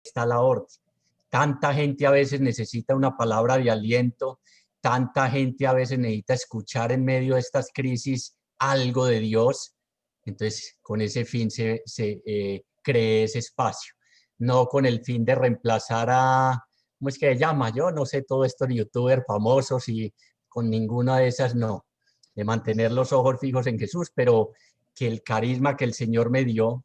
está la orden. Tanta gente a veces necesita una palabra de aliento, tanta gente a veces necesita escuchar en medio de estas crisis algo de Dios. Entonces, con ese fin se cree ese espacio, no con el fin de reemplazar a, ¿cómo es que se llama? Yo no sé, todos estos youtubers famosos y con ninguna de esas no, de mantener los ojos fijos en Jesús, pero que el carisma que el Señor me dio,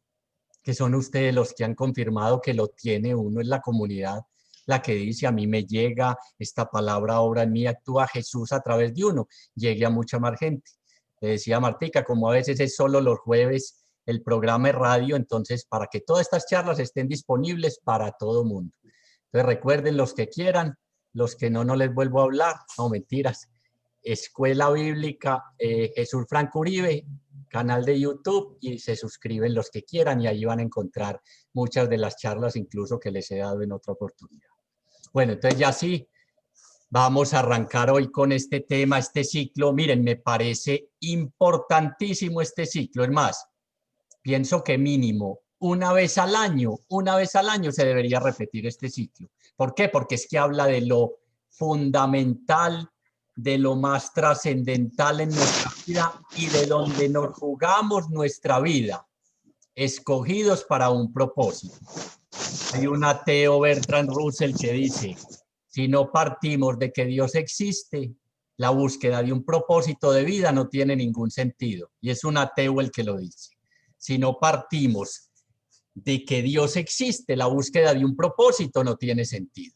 que son ustedes los que han confirmado que lo tiene uno en la comunidad, la que dice, a mí me llega esta palabra, obra en mí, actúa Jesús a través de uno, llegue a mucha más gente. Le decía Martica, como a veces es solo los jueves el programa de radio, entonces para que todas estas charlas estén disponibles para todo mundo. Entonces recuerden los que quieran, los que no, no les vuelvo a hablar, no mentiras. Escuela Bíblica Jesús Franco Uribe, canal de YouTube, y se suscriben los que quieran y ahí van a encontrar muchas de las charlas incluso que les he dado en otra oportunidad. Bueno, entonces ya sí, vamos a arrancar hoy con este tema, este ciclo. Miren, me parece importantísimo este ciclo. Es más, pienso que mínimo una vez al año se debería repetir este ciclo. ¿Por qué? Porque es que habla de lo fundamental, de lo más trascendental en nuestra vida y de donde nos jugamos nuestra vida, escogidos para un propósito. Hay un ateo, Bertrand Russell, que dice, si no partimos de que Dios existe, la búsqueda de un propósito de vida no tiene ningún sentido. Y es un ateo el que lo dice. Si no partimos de que Dios existe, la búsqueda de un propósito no tiene sentido.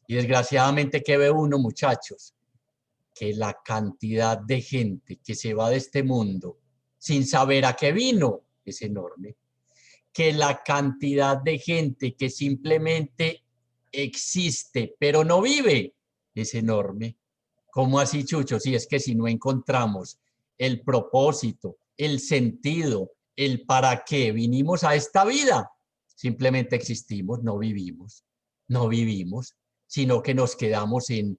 Y desgraciadamente, ¿qué ve uno, muchachos? Que la cantidad de gente que se va de este mundo sin saber a qué vino es enorme. Que la cantidad de gente que simplemente existe, pero no vive, es enorme. ¿Cómo así, Chucho? Si es que si no encontramos el propósito, el sentido, el para qué vinimos a esta vida, simplemente existimos, no vivimos, sino que nos quedamos en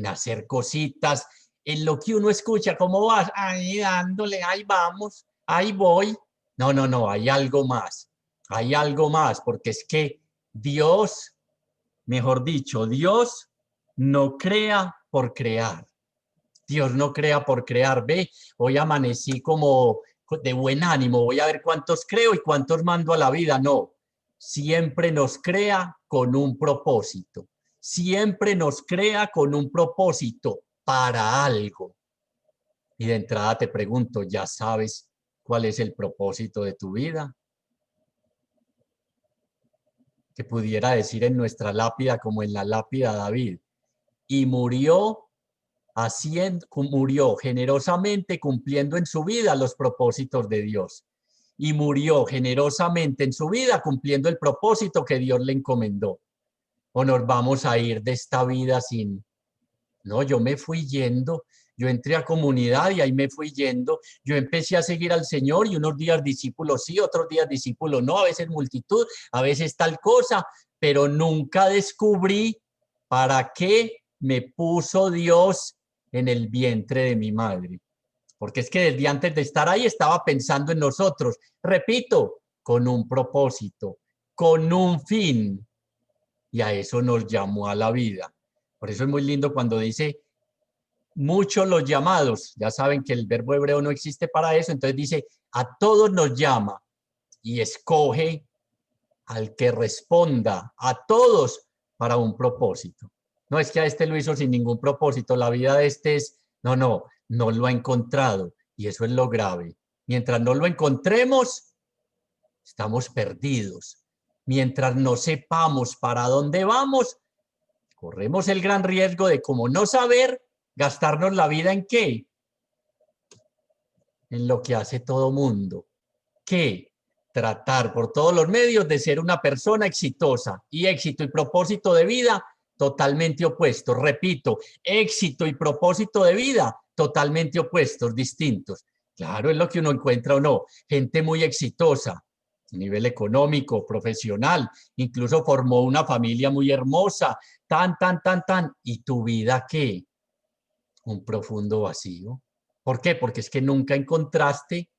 hacer cositas, en lo que uno escucha, ¿cómo vas? Ahí dándole, ahí vamos, ahí voy. No, no, no, hay algo más, porque es que Dios, mejor dicho, Dios no crea por crear. Dios no crea por crear. Ve, hoy amanecí como de buen ánimo, voy a ver cuántos creo y cuántos mando a la vida. No, siempre nos crea con un propósito. Siempre nos crea con un propósito para algo. Y de entrada te pregunto, ¿ya sabes cuál es el propósito de tu vida? Que pudiera decir en nuestra lápida como en la lápida de David. Y murió generosamente cumpliendo en su vida los propósitos de Dios. Y murió generosamente en su vida cumpliendo el propósito que Dios le encomendó. O nos vamos a ir de esta vida sin... No, yo me fui yendo, yo entré a comunidad y ahí me fui yendo, yo empecé a seguir al Señor y unos días discípulos sí, otros días discípulos no, a veces multitud, a veces tal cosa, pero nunca descubrí para qué me puso Dios en el vientre de mi madre. Porque es que desde antes de estar ahí estaba pensando en nosotros, repito, con un propósito, con un fin, y a eso nos llamó a la vida. Por eso es muy lindo cuando dice muchos los llamados, ya saben que el verbo hebreo no existe para eso, entonces dice a todos nos llama y escoge al que responda, a todos para un propósito. No es que a este lo hizo sin ningún propósito, la vida de este es, no lo ha encontrado y eso es lo grave. Mientras no lo encontremos, estamos perdidos. Mientras no sepamos para dónde vamos, corremos el gran riesgo de, como no saber, gastarnos la vida en qué, en lo que hace todo mundo. ¿Qué? Tratar por todos los medios de ser una persona exitosa, y éxito y propósito de vida totalmente opuestos. Repito, éxito y propósito de vida totalmente opuestos, distintos. Claro, es lo que uno encuentra o no. Gente muy exitosa a nivel económico, profesional, incluso formó una familia muy hermosa, tan. ¿Y tu vida qué? Un profundo vacío. ¿Por qué? Porque es que nunca encontraste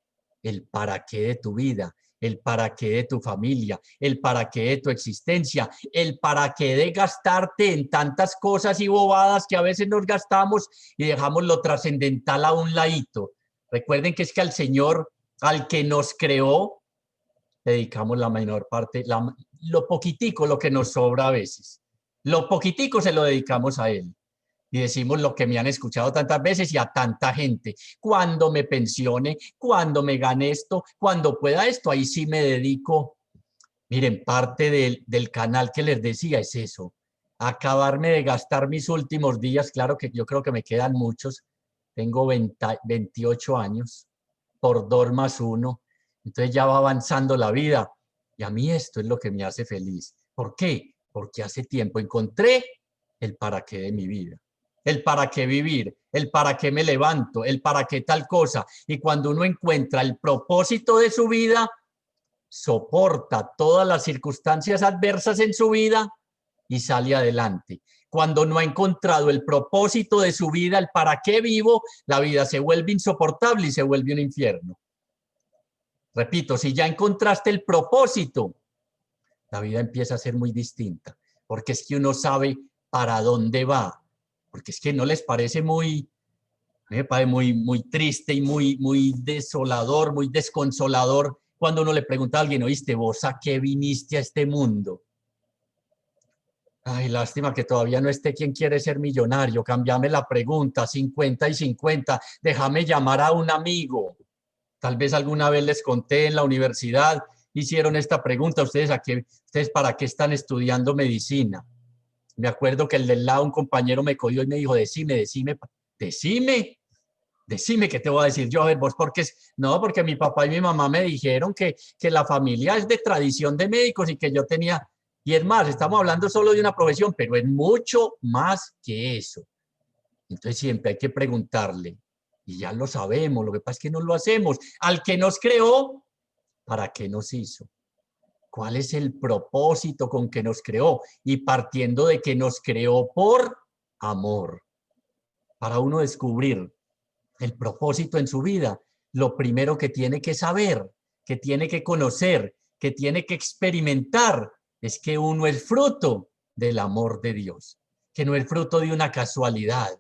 el para qué de tu vida, el para qué de tu familia, el para qué de tu existencia, el para qué de gastarte en tantas cosas y bobadas que a veces nos gastamos y dejamos lo trascendental a un ladito. Recuerden que es que al Señor, al que nos creó, dedicamos la menor parte, lo poquitico, lo que nos sobra a veces. Lo poquitico se lo dedicamos a Él. Y decimos lo que me han escuchado tantas veces y a tanta gente. Cuando me pensione, cuando me gane esto, cuando pueda esto, ahí sí me dedico. Miren, parte del canal que les decía es eso. Acabarme de gastar mis últimos días. Claro que yo creo que me quedan muchos. Tengo 28 años por 2 más 1. Entonces ya va avanzando la vida. Y a mí esto es lo que me hace feliz. ¿Por qué? Porque hace tiempo encontré el para qué de mi vida. El para qué vivir, el para qué me levanto, el para qué tal cosa. Y cuando uno encuentra el propósito de su vida, soporta todas las circunstancias adversas en su vida y sale adelante. Cuando no ha encontrado el propósito de su vida, el para qué vivo, la vida se vuelve insoportable y se vuelve un infierno. Repito, si ya encontraste el propósito, la vida empieza a ser muy distinta, porque es que uno sabe para dónde va, porque es que no les parece muy, a mí me parece muy triste y muy desolador, muy desconsolador cuando uno le pregunta a alguien, oíste, ¿vos a qué viniste a este mundo? Ay, lástima que todavía no esté quien quiere ser millonario. Cámbiame la pregunta, 50 y 50. Déjame llamar a un amigo. Tal vez alguna vez les conté en la universidad, hicieron esta pregunta, ¿ustedes para qué están estudiando medicina? Me acuerdo que el del lado, un compañero me cogió y me dijo, decime qué te voy a decir yo, a ver, vos, porque no, porque mi papá y mi mamá me dijeron que la familia es de tradición de médicos y que yo tenía, y es más, estamos hablando solo de una profesión, pero es mucho más que eso. Entonces siempre hay que preguntarle, y ya lo sabemos, lo que pasa es que no lo hacemos. Al que nos creó, ¿para qué nos hizo? ¿Cuál es el propósito con que nos creó? Y partiendo de que nos creó por amor. Para uno descubrir el propósito en su vida, lo primero que tiene que saber, que tiene que conocer, que tiene que experimentar, es que uno es fruto del amor de Dios, que no es fruto de una casualidad,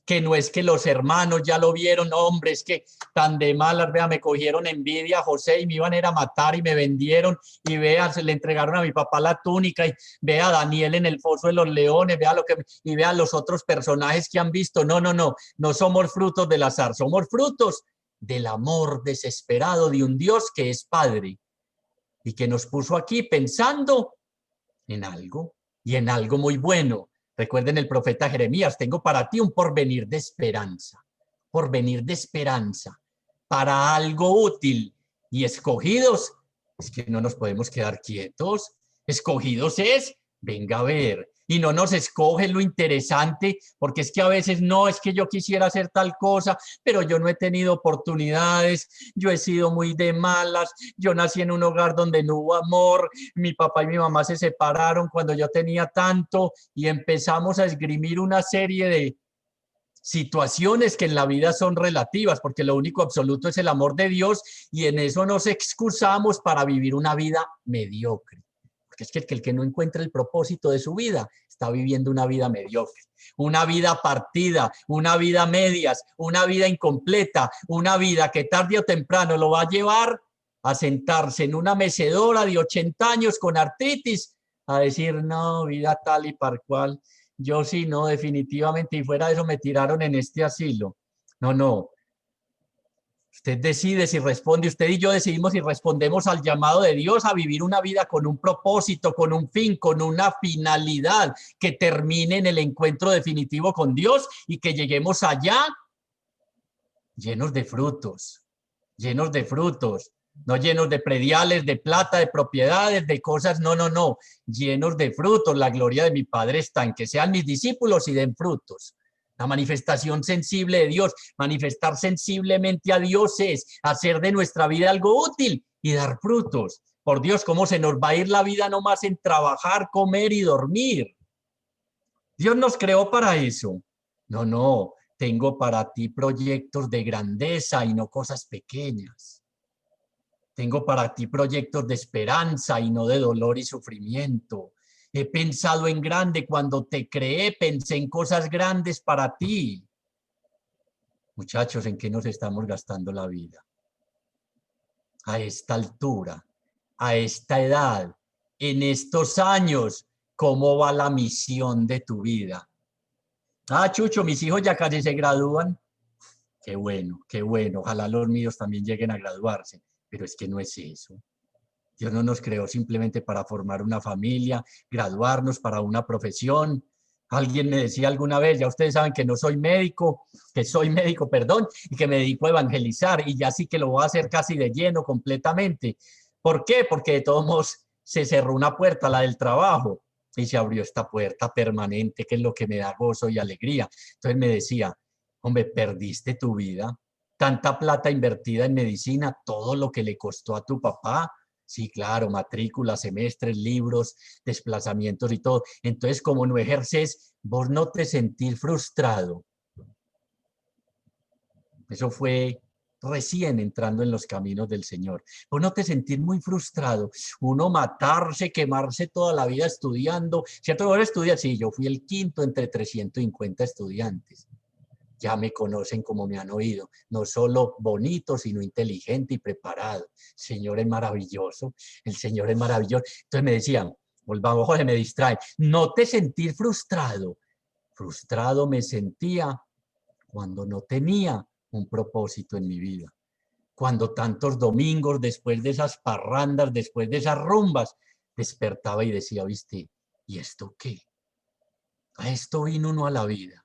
que no es que los hermanos ya lo vieron, hombre, es que tan de malas, vea, me cogieron envidia a José y me iban a ir a matar y me vendieron y vea, se le entregaron a mi papá la túnica y vea a Daniel en el foso de los leones, vea lo que, y vea los otros personajes que han visto. No, no, no, no somos frutos del azar, somos frutos del amor desesperado de un Dios que es Padre y que nos puso aquí pensando en algo y en algo muy bueno. Recuerden el profeta Jeremías, tengo para ti un porvenir de esperanza, para algo útil y escogidos. Es que no nos podemos quedar quietos. Escogidos es, venga a ver, y no nos escoge lo interesante, porque es que a veces no, es que yo quisiera hacer tal cosa, pero yo no he tenido oportunidades, yo he sido muy de malas, yo nací en un hogar donde no hubo amor, mi papá y mi mamá se separaron cuando yo tenía tanto y empezamos a esgrimir una serie de situaciones que en la vida son relativas, porque lo único absoluto es el amor de Dios y en eso nos excusamos para vivir una vida mediocre. Porque es que el que no encuentra el propósito de su vida está viviendo una vida mediocre, una vida partida, una vida medias, una vida incompleta, una vida que tarde o temprano lo va a llevar a sentarse en una mecedora de 80 años con artritis, a decir, no, vida tal y par cual. Yo sí, no, definitivamente, y fuera de eso me tiraron en este asilo. No, no. Usted decide si responde, usted y yo decidimos si respondemos al llamado de Dios a vivir una vida con un propósito, con un fin, con una finalidad que termine en el encuentro definitivo con Dios y que lleguemos allá llenos de frutos, llenos de frutos, no llenos de prediales, de plata, de propiedades, de cosas, no, no, no, llenos de frutos. La gloria de mi Padre está en que sean mis discípulos y den frutos. La manifestación sensible de Dios, manifestar sensiblemente a Dios es hacer de nuestra vida algo útil y dar frutos. Por Dios, ¿cómo se nos va a ir la vida nomás en trabajar, comer y dormir? Dios nos creó para eso. No, no, tengo para ti proyectos de grandeza y no cosas pequeñas. Tengo para ti proyectos de esperanza y no de dolor y sufrimiento. He pensado en grande. Cuando te creé, pensé en cosas grandes para ti. Muchachos, ¿en qué nos estamos gastando la vida? A esta altura, a esta edad, en estos años, ¿cómo va la misión de tu vida? Ah, Chucho, mis hijos ya casi se gradúan. Qué bueno, qué bueno. Ojalá los míos también lleguen a graduarse. Pero es que no es eso. Dios no nos creó simplemente para formar una familia, graduarnos para una profesión. Alguien me decía alguna vez, ya ustedes saben que no soy médico, que soy médico, perdón, y que me dedico a evangelizar, y ya sí que lo voy a hacer casi de lleno, completamente. ¿Por qué? Porque de todos modos se cerró una puerta, la del trabajo, y se abrió esta puerta permanente, que es lo que me da gozo y alegría. Entonces me decía, hombre, perdiste tu vida, tanta plata invertida en medicina, todo lo que le costó a tu papá. Sí, claro, matrículas, semestres, libros, desplazamientos y todo. Entonces, como no ejerces, vos no te sentís frustrado. Eso fue recién entrando en los caminos del Señor. Vos no te sentís muy frustrado. Uno matarse, quemarse toda la vida estudiando. ¿Cierto? Vos estudias, sí, yo fui el quinto entre 350 estudiantes. Ya me conocen como me han oído, no solo bonito, sino inteligente y preparado. El Señor es maravilloso, el Señor es maravilloso. Entonces me decían, volvamos, Jorge, me distrae, no te sentir frustrado. Frustrado me sentía cuando no tenía un propósito en mi vida. Cuando tantos domingos, después de esas parrandas, después de esas rumbas, despertaba y decía, viste, ¿y esto qué? A esto vino uno a la vida.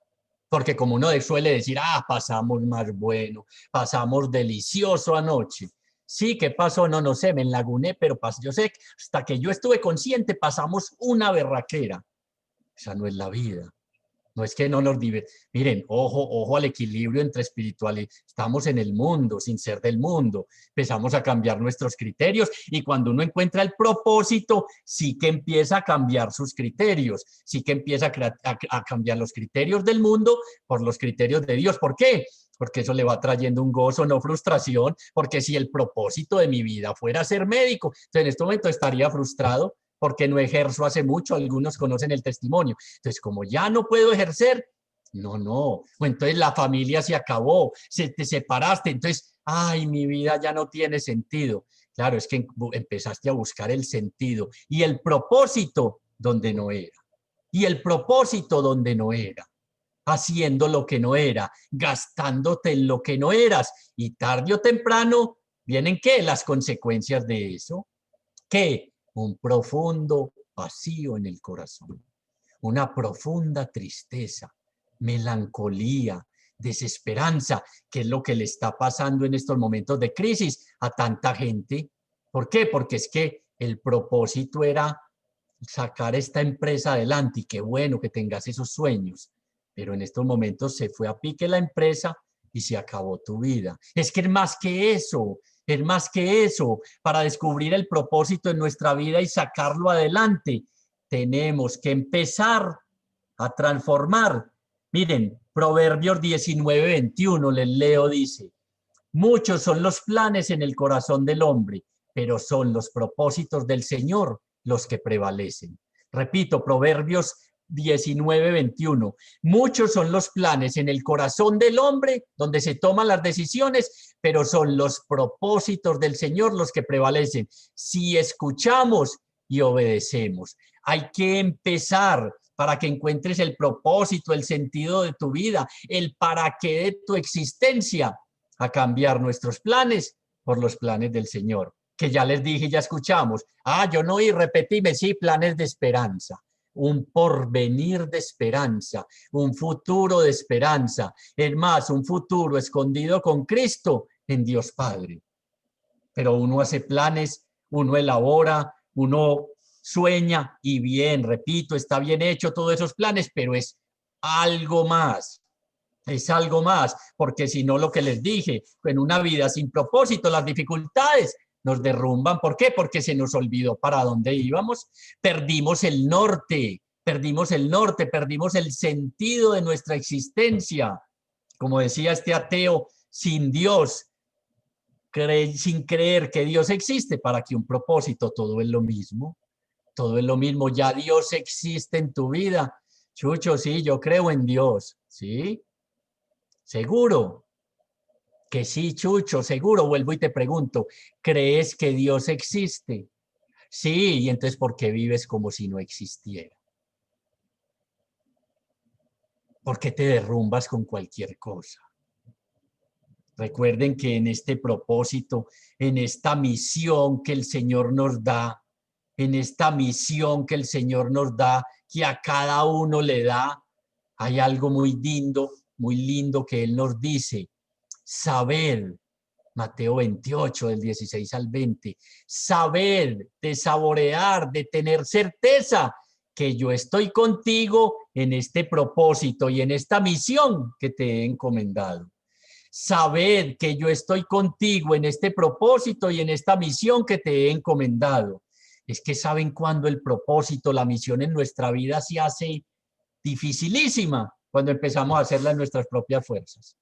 Porque como uno suele decir, pasamos más bueno, pasamos delicioso anoche. Sí, ¿qué pasó? No, no sé, me enlaguné, pero yo sé que hasta que yo estuve consciente pasamos una berraquera. Esa no es la vida. No es que no nos divertimos. Miren, ojo al equilibrio entre espiritualidad. Estamos en el mundo, sin ser del mundo. Empezamos a cambiar nuestros criterios y cuando uno encuentra el propósito, sí que empieza a cambiar sus criterios, sí que empieza a cambiar los criterios del mundo por los criterios de Dios. ¿Por qué? Porque eso le va trayendo un gozo, no frustración, porque si el propósito de mi vida fuera ser médico, entonces en este momento estaría frustrado porque no ejerzo hace mucho, algunos conocen el testimonio. Entonces, como ya no puedo ejercer, no. Entonces la familia se acabó, te separaste, entonces, ay, mi vida ya no tiene sentido. Claro, es que empezaste a buscar el sentido y el propósito donde no era. Y el propósito donde no era. Haciendo lo que no era, gastándote en lo que no eras. Y tarde o temprano, ¿vienen qué? Las consecuencias de eso. ¿Qué? Un profundo vacío en el corazón, una profunda tristeza, melancolía, desesperanza, que es lo que le está pasando en estos momentos de crisis a tanta gente. ¿Por qué? Porque es que el propósito era sacar esta empresa adelante y qué bueno que tengas esos sueños, pero en estos momentos se fue a pique la empresa y se acabó tu vida. Es que es más que eso, es más que eso. Para descubrir el propósito en nuestra vida y sacarlo adelante, tenemos que empezar a transformar. Miren, Proverbios 19:21, les leo, dice, muchos son los planes en el corazón del hombre, pero son los propósitos del Señor los que prevalecen. Repito, Proverbios 19:21. Muchos son los planes en el corazón del hombre donde se toman las decisiones, pero son los propósitos del Señor los que prevalecen. Si escuchamos y obedecemos, hay que empezar para que encuentres el propósito, el sentido de tu vida, el para qué de tu existencia, a cambiar nuestros planes por los planes del Señor, que ya les dije, ya escuchamos. Yo no oí, repetime, sí, planes de esperanza, un porvenir de esperanza, un futuro de esperanza, es más, un futuro escondido con Cristo en Dios Padre. Pero uno hace planes, uno elabora, uno sueña y bien, repito, está bien hecho todos esos planes, pero es algo más. Es algo más, porque si no, lo que les dije, en una vida sin propósito, las dificultades nos derrumban. ¿Por qué? Porque se nos olvidó para dónde íbamos. Perdimos el norte, perdimos el sentido de nuestra existencia. Como decía este ateo, sin Dios, sin creer que Dios existe, para que un propósito, todo es lo mismo. Todo es lo mismo, ya Dios existe en tu vida. Chucho, sí, yo creo en Dios, ¿sí? Seguro que sí, Chucho, seguro. Vuelvo y te pregunto, ¿crees que Dios existe? Sí, y entonces ¿por qué vives como si no existiera? ¿Por qué te derrumbas con cualquier cosa? Recuerden que en este propósito, en esta misión que el Señor nos da, en esta misión que el Señor nos da, que a cada uno le da, hay algo muy lindo que Él nos dice. Saber, Mateo 28, del 16 al 20, saber, de saborear, de tener certeza que yo estoy contigo en este propósito y en esta misión que te he encomendado. Saber que yo estoy contigo en este propósito y en esta misión que te he encomendado. Es que saben cuando el propósito, la misión en nuestra vida se hace dificilísima, cuando empezamos a hacerla en nuestras propias fuerzas.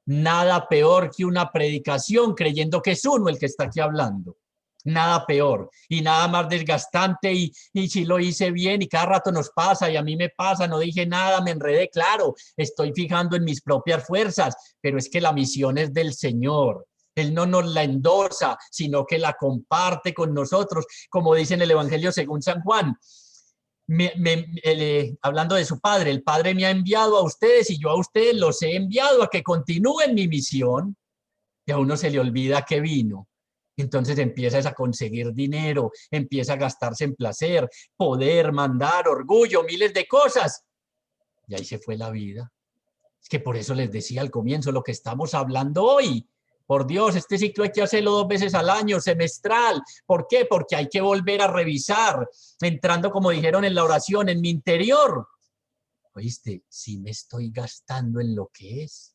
Nada peor que una predicación creyendo que es uno el que está aquí hablando. Nada peor y nada más desgastante y si lo hice bien y cada rato nos pasa y a mí me pasa, no dije nada, me enredé, claro, estoy fijando en mis propias fuerzas, pero es que la misión es del Señor. Él no nos la endosa, sino que la comparte con nosotros, como dice en el Evangelio según San Juan. Hablando de su padre, el padre me ha enviado a ustedes y yo a ustedes los he enviado a que continúen mi misión. Y a uno se le olvida que vino. Entonces empiezas a conseguir dinero, empieza a gastarse en placer, poder, mandar, orgullo, miles de cosas. Y ahí se fue la vida. Es que por eso les decía al comienzo lo que estamos hablando hoy. Por Dios, este ciclo hay que hacerlo 2 veces al año, semestral. ¿Por qué? Porque hay que volver a revisar, entrando, como dijeron en la oración, en mi interior. ¿Oíste? Si me estoy gastando en lo que es.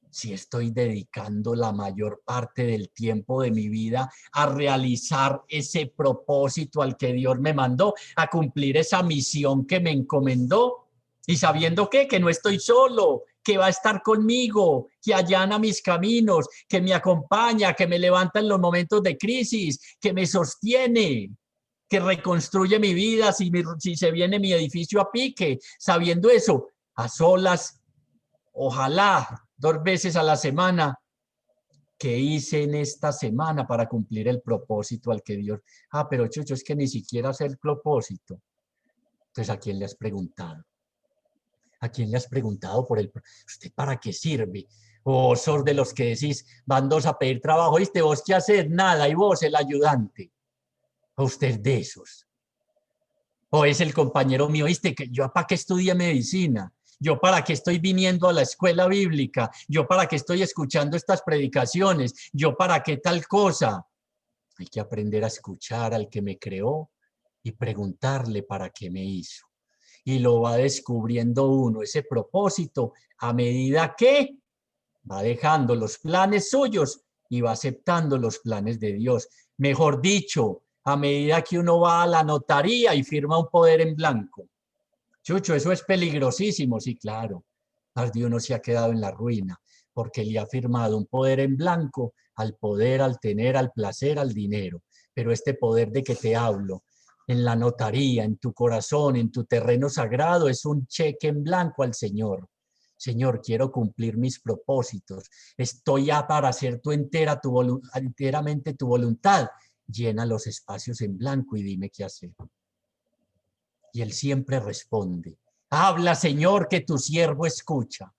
Si estoy dedicando la mayor parte del tiempo de mi vida a realizar ese propósito al que Dios me mandó, a cumplir esa misión que me encomendó, y sabiendo que no estoy solo, que va a estar conmigo, que allana mis caminos, que me acompaña, que me levanta en los momentos de crisis, que me sostiene, que reconstruye mi vida si se viene mi edificio a pique. Sabiendo eso, a solas, ojalá 2 veces a la semana, ¿qué hice en esta semana para cumplir el propósito al que Dios? Pero Chucho, es que ni siquiera sé el propósito. Entonces, ¿a quién le has preguntado? ¿A quién le has preguntado por el? ¿Usted para qué sirve? O sos de los que decís, van 2 a pedir trabajo, ¿viste? ¿Vos qué hacer? Nada, y vos el ayudante. ¿O usted de esos? O es el compañero mío, ¿viste? Que yo para qué estudié medicina, yo para qué estoy viniendo a la escuela bíblica, yo para qué estoy escuchando estas predicaciones, yo para qué tal cosa. Hay que aprender a escuchar al que me creó y preguntarle para qué me hizo. Y lo va descubriendo uno, ese propósito, a medida que va dejando los planes suyos y va aceptando los planes de Dios. Mejor dicho, a medida que uno va a la notaría y firma un poder en blanco. Chucho, eso es peligrosísimo, sí, claro. Más de uno se ha quedado en la ruina porque le ha firmado un poder en blanco al poder, al tener, al placer, al dinero. Pero este poder de que te hablo, en la notaría, en tu corazón, en tu terreno sagrado, es un cheque en blanco al Señor. Señor, quiero cumplir mis propósitos. Estoy ya para hacer enteramente tu voluntad. Llena los espacios en blanco y dime qué hacer. Y él siempre responde, habla, Señor, que tu siervo escucha.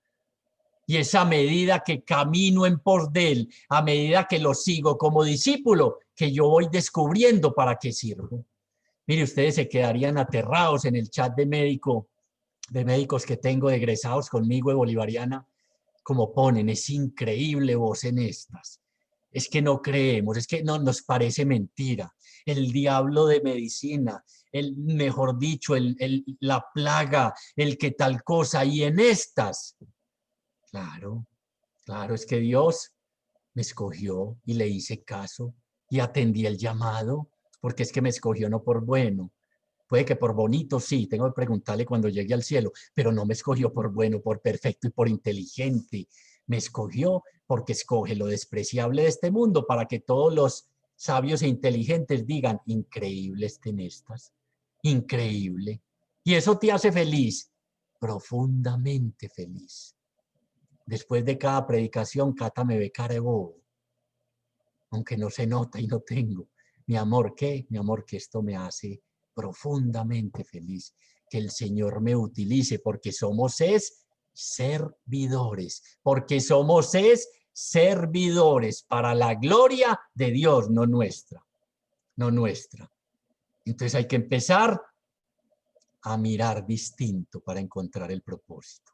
Y es a medida que camino en pos de él, a medida que lo sigo como discípulo, que yo voy descubriendo para qué sirvo. Mire, ustedes se quedarían aterrados en el chat de médicos que tengo de egresados conmigo de Bolivariana, como ponen, es increíble vos en estas. Es que no creemos, es que no nos parece mentira. El diablo de medicina, mejor dicho, la plaga, el que tal cosa, y en estas, claro, claro, es que Dios me escogió y le hice caso y atendí el llamado, porque es que me escogió no por bueno. Puede que por bonito sí, tengo que preguntarle cuando llegue al cielo, pero no me escogió por bueno, por perfecto y por inteligente, Me escogió porque escoge lo despreciable de este mundo para que todos los sabios e inteligentes digan, increíble estén estas, increíble. Y eso te hace feliz, profundamente feliz. Después de cada predicación, Cata me ve cara de bobo, aunque no se nota y no tengo. Mi amor, ¿qué? Mi amor, que esto me hace profundamente feliz. Que el Señor me utilice porque somos servidores, porque somos servidores para la gloria de Dios, no nuestra, no nuestra. Entonces hay que empezar a mirar distinto para encontrar el propósito.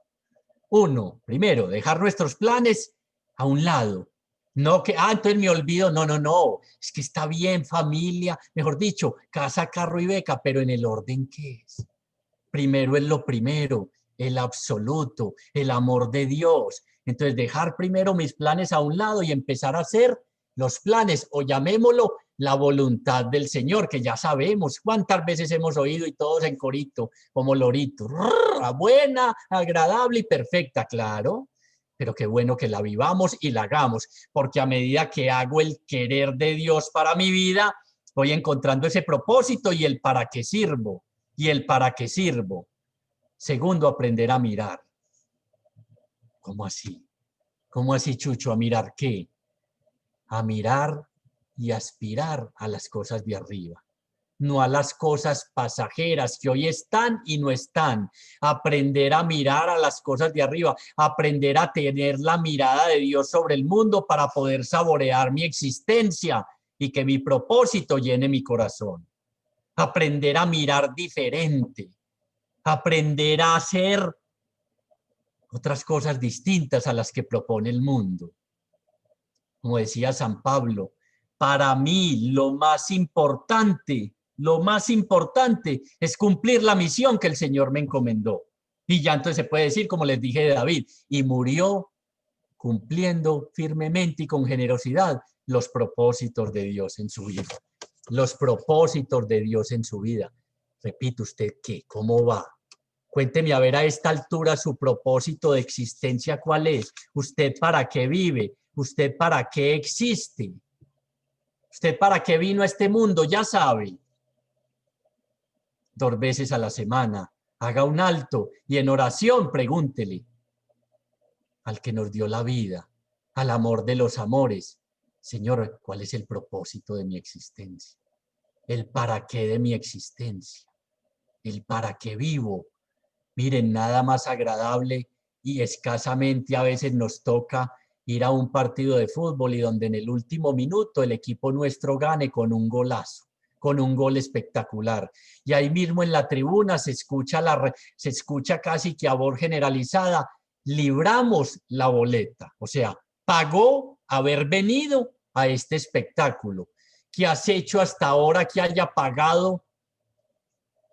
Uno, primero, dejar nuestros planes a un lado. No que, entonces me olvido. No, no, no. Es que está bien, familia, mejor dicho, casa, carro y beca, pero en el orden que es. Primero es lo primero, el absoluto, el amor de Dios. Entonces, dejar primero mis planes a un lado y empezar a hacer los planes, o llamémoslo la voluntad del Señor, que ya sabemos cuántas veces hemos oído y todos en corito, como lorito. Buena, agradable y perfecta, claro. Pero qué bueno que la vivamos y la hagamos, porque a medida que hago el querer de Dios para mi vida, voy encontrando ese propósito y el para qué sirvo. Y el para qué sirvo. Segundo, aprender a mirar. ¿Cómo así? ¿Cómo así, Chucho? ¿A mirar qué? A mirar y aspirar a las cosas de arriba, no a las cosas pasajeras que hoy están y no están. Aprender a mirar a las cosas de arriba, aprender a tener la mirada de Dios sobre el mundo para poder saborear mi existencia y que mi propósito llene mi corazón. Aprender a mirar diferente, aprender a hacer otras cosas distintas a las que propone el mundo. Como decía San Pablo, para mí lo más importante es cumplir la misión que el Señor me encomendó. Y ya entonces se puede decir, como les dije de David, y murió cumpliendo firmemente y con generosidad los propósitos de Dios en su vida. Los propósitos de Dios en su vida. Repito, ¿usted qué? ¿Cómo va? Cuénteme a ver a esta altura su propósito de existencia, ¿cuál es? ¿Usted para qué vive? ¿Usted para qué existe? ¿Usted para qué vino a este mundo? Ya sabe. 2 veces a la semana. Haga un alto y en oración pregúntele al que nos dio la vida, al amor de los amores. Señor, ¿cuál es el propósito de mi existencia? El para qué de mi existencia. El para qué vivo. Miren, nada más agradable y escasamente a veces nos toca ir a un partido de fútbol y donde en el último minuto el equipo nuestro gane con un golazo, con un gol espectacular. Y ahí mismo en la tribuna se escucha casi que a voz generalizada, libramos la boleta. O sea, pagó haber venido a este espectáculo. ¿Qué has hecho hasta ahora que haya pagado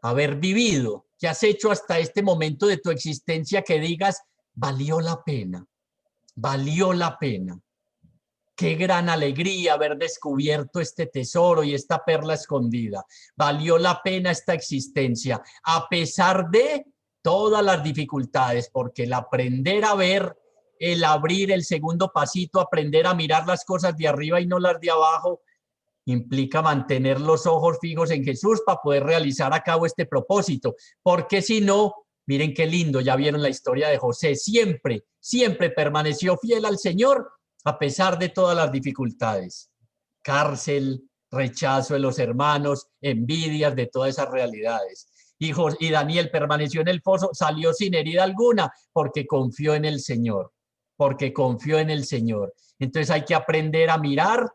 haber vivido? ¿Qué has hecho hasta este momento de tu existencia que digas, valió la pena, valió la pena? Qué gran alegría haber descubierto este tesoro y esta perla escondida. Valió la pena esta existencia, a pesar de todas las dificultades, porque el aprender a ver, el abrir el segundo pasito, aprender a mirar las cosas de arriba y no las de abajo, implica mantener los ojos fijos en Jesús para poder realizar a cabo este propósito, porque si no, miren qué lindo, ya vieron la historia de José, siempre, siempre permaneció fiel al Señor a pesar de todas las dificultades, cárcel, rechazo de los hermanos, envidias de todas esas realidades. Y Daniel permaneció en el foso, salió sin herida alguna, porque confió en el Señor, porque confió en el Señor. Entonces hay que aprender a mirar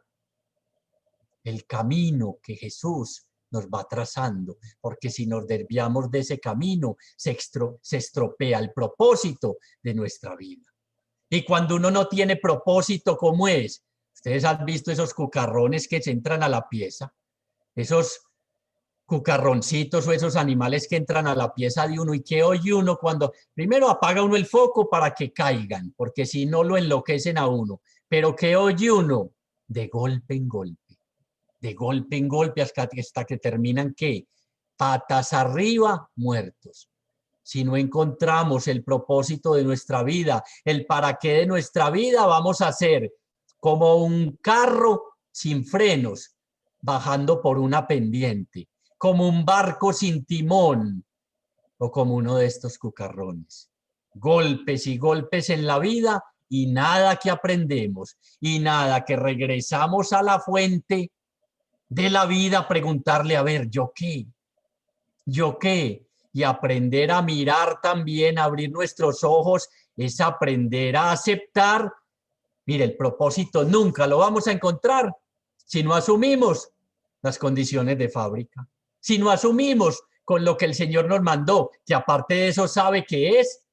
el camino que Jesús nos va trazando, porque si nos desviamos de ese camino, se estropea el propósito de nuestra vida. Y cuando uno no tiene propósito, ¿cómo es? Ustedes han visto esos cucarrones que se entran a la pieza, esos cucarroncitos o esos animales que entran a la pieza de uno y que oye uno cuando primero apaga uno el foco para que caigan, porque si no lo enloquecen a uno, pero que oye uno de golpe en golpe, de golpe en golpe hasta que terminan, ¿qué? Patas arriba, muertos. si no encontramos el propósito de nuestra vida, el para qué de nuestra vida, vamos a ser como un carro sin frenos, bajando por una pendiente, como un barco sin timón o como uno de estos cucarrones. Golpes y golpes en la vida y nada que aprendemos y nada que regresamos a la fuente de la vida a preguntarle, a ver, ¿yo qué? ¿Yo qué? Y aprender a mirar también, a abrir nuestros ojos, es aprender a aceptar. Mire, el propósito nunca lo vamos a encontrar si no asumimos las condiciones de fábrica, si no asumimos con lo que el Señor nos mandó, que aparte de eso sabe que es,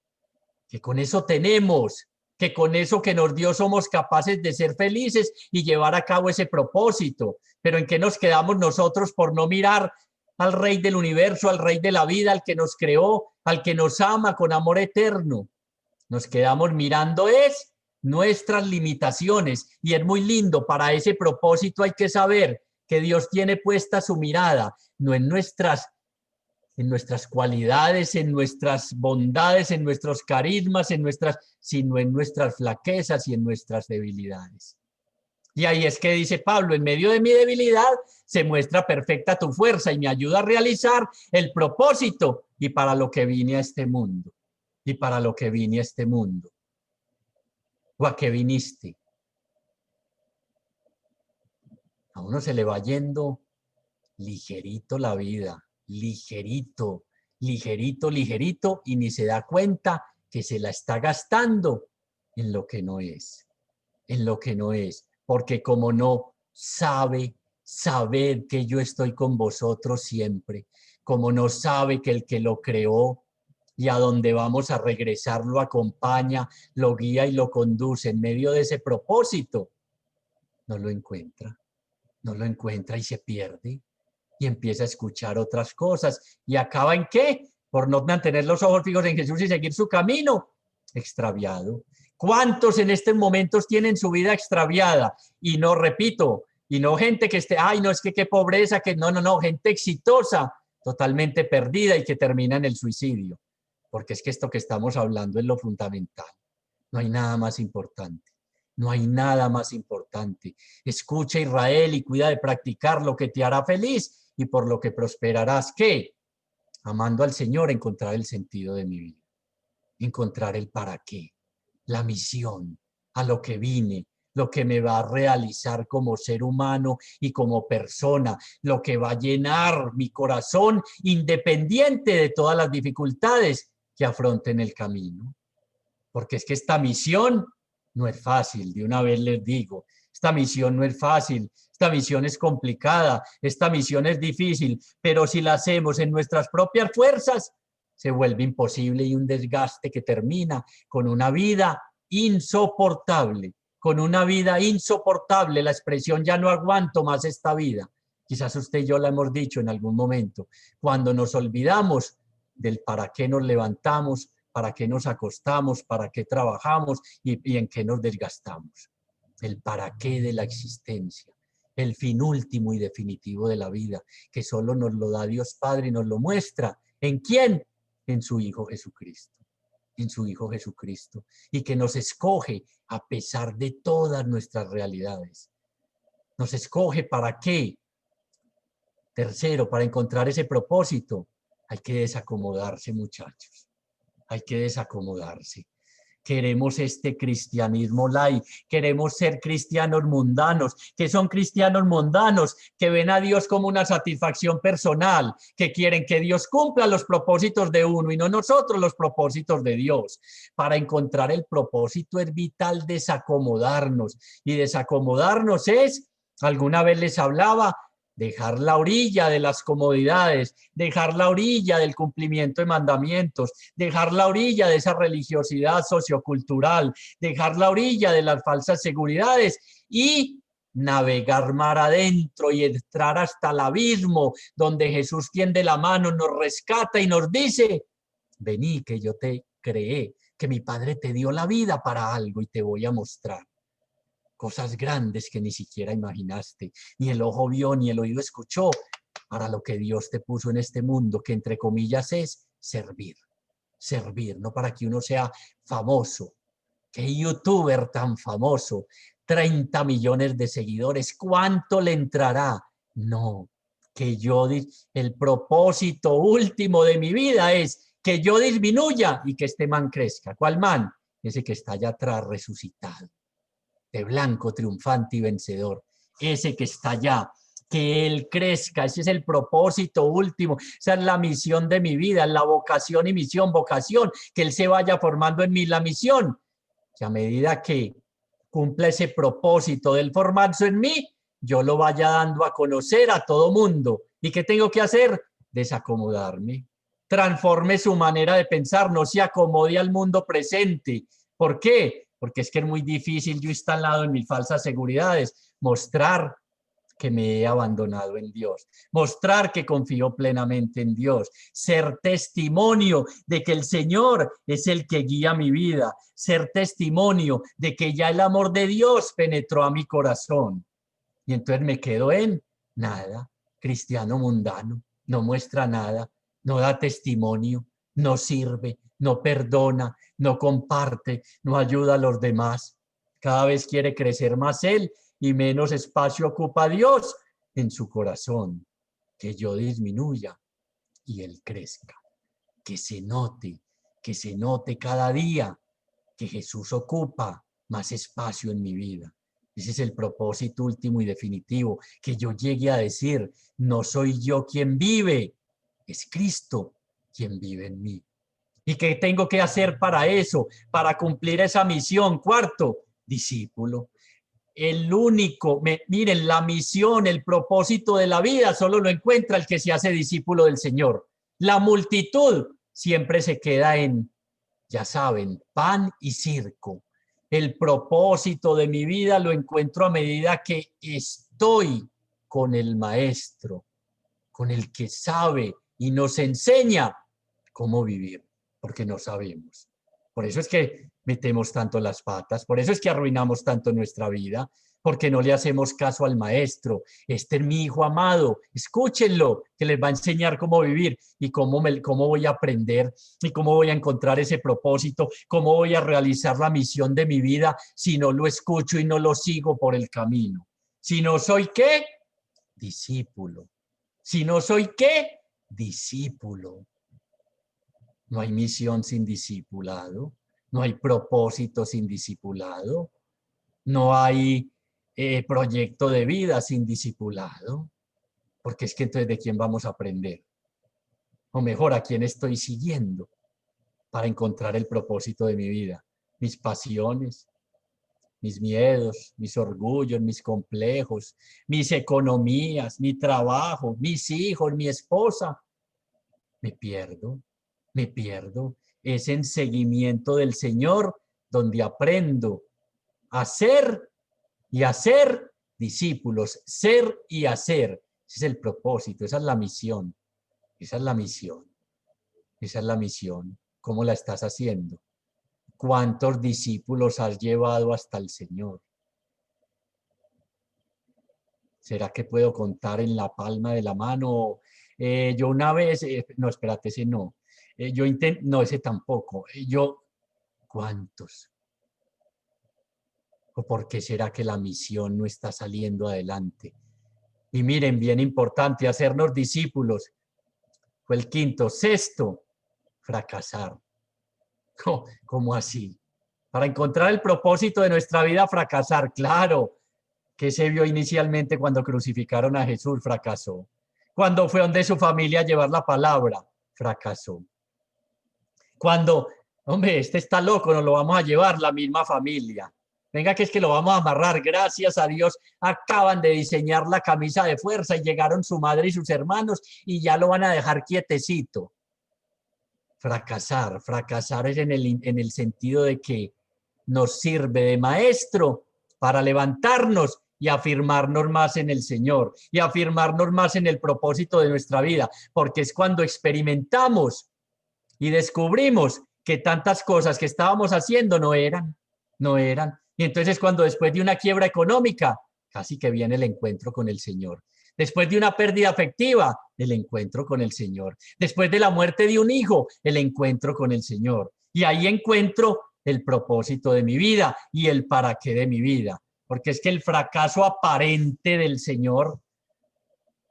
que con eso tenemos, que con eso que nos dio somos capaces de ser felices y llevar a cabo ese propósito. Pero ¿en qué nos quedamos nosotros por no mirar al Rey del universo, al Rey de la vida, al que nos creó, al que nos ama con amor eterno? Nos quedamos mirando nuestras limitaciones y es muy lindo. Para ese propósito hay que saber que Dios tiene puesta su mirada, no en nuestras cualidades, en nuestras bondades, en nuestros carismas, sino en nuestras flaquezas y en nuestras debilidades. Y ahí es que dice Pablo, en medio de mi debilidad se muestra perfecta tu fuerza y me ayuda a realizar el propósito y para lo que vine a este mundo. Y para lo que vine a este mundo. ¿O a qué viniste? A uno se le va yendo ligerito la vida, ligerito, ligerito, ligerito, y ni se da cuenta que se la está gastando en lo que no es, en lo que no es, porque como no sabe saber que yo estoy con vosotros siempre, como no sabe que el que lo creó y a donde vamos a regresar lo acompaña, lo guía y lo conduce en medio de ese propósito, no lo encuentra, no lo encuentra y se pierde y empieza a escuchar otras cosas. ¿Y acaba en qué? Por no mantener los ojos fijos en Jesús y seguir su camino. Extraviado. ¿Cuántos en estos momentos tienen su vida extraviada? Y no, repito, y no gente que esté, ay, no, es que qué pobreza, que no, gente exitosa, totalmente perdida y que termina en el suicidio. Porque es que esto que estamos hablando es lo fundamental. No hay nada más importante. No hay nada más importante. Escucha, Israel, y cuida de practicar lo que te hará feliz y por lo que prosperarás. ¿Qué? Amando al Señor, encontrar el sentido de mi vida. Encontrar el para qué, la misión, a lo que vine, lo que me va a realizar como ser humano y como persona, lo que va a llenar mi corazón independiente de todas las dificultades que afronten el camino. Porque es que esta misión no es fácil, de una vez les digo, esta misión no es fácil, esta misión es complicada, esta misión es difícil, pero si la hacemos en nuestras propias fuerzas, se vuelve imposible y un desgaste que termina con una vida insoportable, con una vida insoportable, la expresión ya no aguanto más esta vida. Quizás usted y yo la hemos dicho en algún momento, cuando nos olvidamos del para qué nos levantamos, para qué nos acostamos, para qué trabajamos y en qué nos desgastamos. El para qué de la existencia, el fin último y definitivo de la vida, que solo nos lo da Dios Padre y nos lo muestra. ¿En quién? En su Hijo Jesucristo. En su Hijo Jesucristo. Y que nos escoge a pesar de todas nuestras realidades. Nos escoge ¿para qué? Tercero, para encontrar ese propósito, hay que desacomodarse, muchachos. Hay que desacomodarse. Queremos este cristianismo light, queremos ser cristianos mundanos. ¿Qué son cristianos mundanos? Que ven a Dios como una satisfacción personal, que quieren que Dios cumpla los propósitos de uno y no nosotros los propósitos de Dios. Para encontrar el propósito es vital desacomodarnos, y desacomodarnos es, alguna vez les hablaba, dejar la orilla de las comodidades, dejar la orilla del cumplimiento de mandamientos, dejar la orilla de esa religiosidad sociocultural, dejar la orilla de las falsas seguridades y navegar mar adentro y entrar hasta el abismo donde Jesús tiende la mano, nos rescata y nos dice, vení que yo te creé, que mi Padre te dio la vida para algo y te voy a mostrar cosas grandes que ni siquiera imaginaste, ni el ojo vio, ni el oído escuchó, para lo que Dios te puso en este mundo, que entre comillas es servir. servir, no para que uno sea famoso. ¿Qué youtuber tan famoso? 30 millones de seguidores, ¿cuánto le entrará? No, que yo, el propósito último de mi vida es que yo disminuya y que este man crezca. ¿Cuál man? Ese que está allá atrás resucitado, de blanco, triunfante y vencedor. Ese que está allá, que él crezca, ese es el propósito último, esa es la misión de mi vida, la vocación y misión, vocación, que él se vaya formando en mí la misión, que a medida que cumpla ese propósito del formarse en mí, yo lo vaya dando a conocer a todo mundo. ¿Y qué tengo que hacer? Desacomodarme. Transforme su manera de pensar, no se acomode al mundo presente. ¿Por qué? Porque es que es muy difícil yo instalado en mis falsas seguridades, mostrar que me he abandonado en Dios, mostrar que confío plenamente en Dios, ser testimonio de que el Señor es el que guía mi vida, ser testimonio de que ya el amor de Dios penetró a mi corazón. Y entonces me quedo en nada, cristiano mundano, no muestra nada, no da testimonio, no sirve, no perdona, no comparte, no ayuda a los demás. Cada vez quiere crecer más él y menos espacio ocupa Dios en su corazón. Que yo disminuya y él crezca. Que se note cada día que Jesús ocupa más espacio en mi vida. Ese es el propósito último y definitivo, que yo llegue a decir, no soy yo quien vive, es Cristo quien vive en mí. ¿Y qué tengo que hacer para eso? Para cumplir esa misión. Cuarto, discípulo. El único, miren, la misión, el propósito de la vida solo lo encuentra el que se hace discípulo del Señor. La multitud siempre se queda en, ya saben, pan y circo. El propósito de mi vida lo encuentro a medida que estoy con el maestro, con el que sabe y nos enseña cómo vivir, porque no sabemos. Por eso es que metemos tanto las patas, por eso es que arruinamos tanto nuestra vida, porque no le hacemos caso al maestro. Este es mi hijo amado, escúchenlo, que les va a enseñar cómo vivir y cómo voy a aprender y cómo voy a encontrar ese propósito, cómo voy a realizar la misión de mi vida si no lo escucho y no lo sigo por el camino. Si no soy, ¿qué? Discípulo. Si no soy, ¿qué? Discípulo. No hay misión sin discipulado, no hay propósito sin discipulado, no hay proyecto de vida sin discipulado, porque es que entonces ¿de quién vamos a aprender? O mejor, ¿a quién estoy siguiendo para encontrar el propósito de mi vida? Mis pasiones, mis miedos, mis orgullos, mis complejos, mis economías, mi trabajo, mis hijos, mi esposa. Me pierdo, me pierdo. Es en seguimiento del Señor donde aprendo a ser y hacer discípulos, ser y hacer. Ese es el propósito, esa es la misión, esa es la misión, esa es la misión. ¿Cómo la estás haciendo? ¿Cuántos discípulos has llevado hasta el Señor? ¿Será que puedo contar en la palma de la mano? Yo una vez, no, espérate, ese no. No, ese tampoco. ¿Cuántos? ¿O por qué será que la misión no está saliendo adelante? Y miren, bien importante, hacernos discípulos. Fue el quinto. Sexto, fracasar. ¿Cómo así? Para encontrar el propósito de nuestra vida, fracasar. Claro, que se vio inicialmente cuando crucificaron a Jesús, fracasó. Cuando fue donde su familia a llevar la palabra, fracasó. Cuando, hombre, este está loco, nos lo vamos a llevar, la misma familia. Venga, que es que lo vamos a amarrar. Gracias a Dios, acaban de diseñar la camisa de fuerza y llegaron su madre y sus hermanos y ya lo van a dejar quietecito. Fracasar es en el sentido de que nos sirve de maestro para levantarnos y afirmarnos más en el Señor y afirmarnos más en el propósito de nuestra vida, porque es cuando experimentamos y descubrimos que tantas cosas que estábamos haciendo no eran. Y entonces cuando después de una quiebra económica, casi que viene el encuentro con el Señor. Después de una pérdida afectiva, el encuentro con el Señor. Después de la muerte de un hijo, el encuentro con el Señor. Y ahí encuentro el propósito de mi vida y el para qué de mi vida. Porque es que el fracaso aparente del Señor,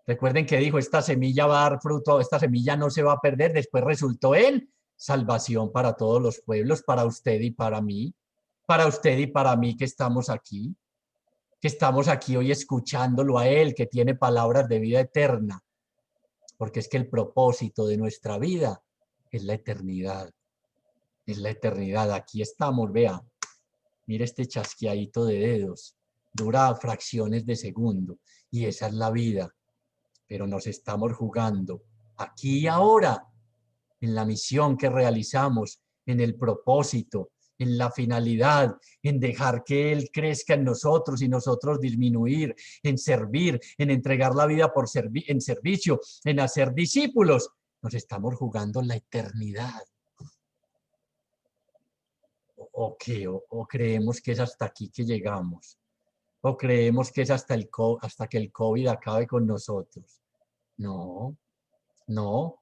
recuerden que dijo, esta semilla va a dar fruto, esta semilla no se va a perder, después resultó en salvación para todos los pueblos, para usted y para mí, para usted y para mí que estamos aquí hoy escuchándolo a Él, que tiene palabras de vida eterna, porque es que el propósito de nuestra vida es la eternidad, es la eternidad. Aquí estamos, vea, mire este chasqueadito de dedos, dura fracciones de segundo, y esa es la vida, pero nos estamos jugando aquí y ahora, en la misión que realizamos, en el propósito, en la finalidad, en dejar que Él crezca en nosotros y nosotros disminuir, en servir, en entregar la vida en servicio, en hacer discípulos. Nos estamos jugando la eternidad. ¿O qué? ¿O creemos que es hasta aquí que llegamos? ¿O creemos que es hasta que el COVID acabe con nosotros? No, no.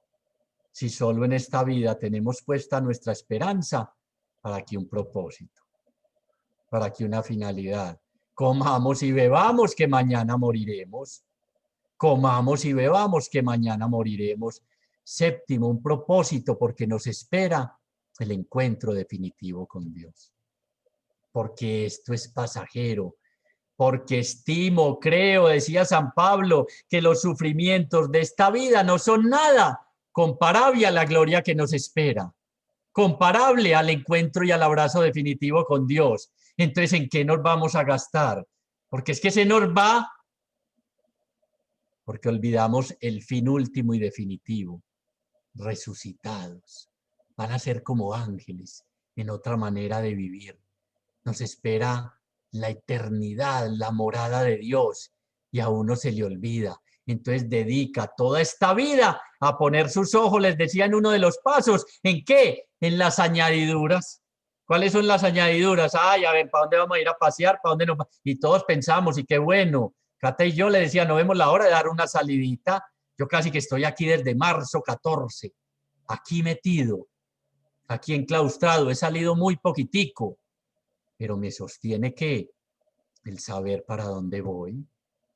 Si solo en esta vida tenemos puesta nuestra esperanza, ¿para qué un propósito? ¿Para qué una finalidad? Comamos y bebamos que mañana moriremos. Comamos y bebamos que mañana moriremos. Séptimo, un propósito porque nos espera el encuentro definitivo con Dios. Porque esto es pasajero. Porque estimo, creo, decía San Pablo, que los sufrimientos de esta vida no son nada comparable a la gloria que nos espera, comparable al encuentro y al abrazo definitivo con Dios. Entonces, ¿en qué nos vamos a gastar? Porque es que se nos va, porque olvidamos el fin último y definitivo, resucitados. Van a ser como ángeles en otra manera de vivir. Nos espera la eternidad, la morada de Dios, y a uno se le olvida. Entonces dedica toda esta vida a poner sus ojos, les decía en uno de los pasos, ¿en qué? En las añadiduras. ¿Cuáles son las añadiduras? Ay, a ver, ¿para dónde vamos a ir a pasear? ¿Para dónde no? Y todos pensamos, y qué bueno. Cata y yo le decía, no vemos la hora de dar una salidita. Yo casi que estoy aquí desde marzo 14, aquí metido, aquí enclaustrado, he salido muy poquitico, pero me sostiene que el saber para dónde voy,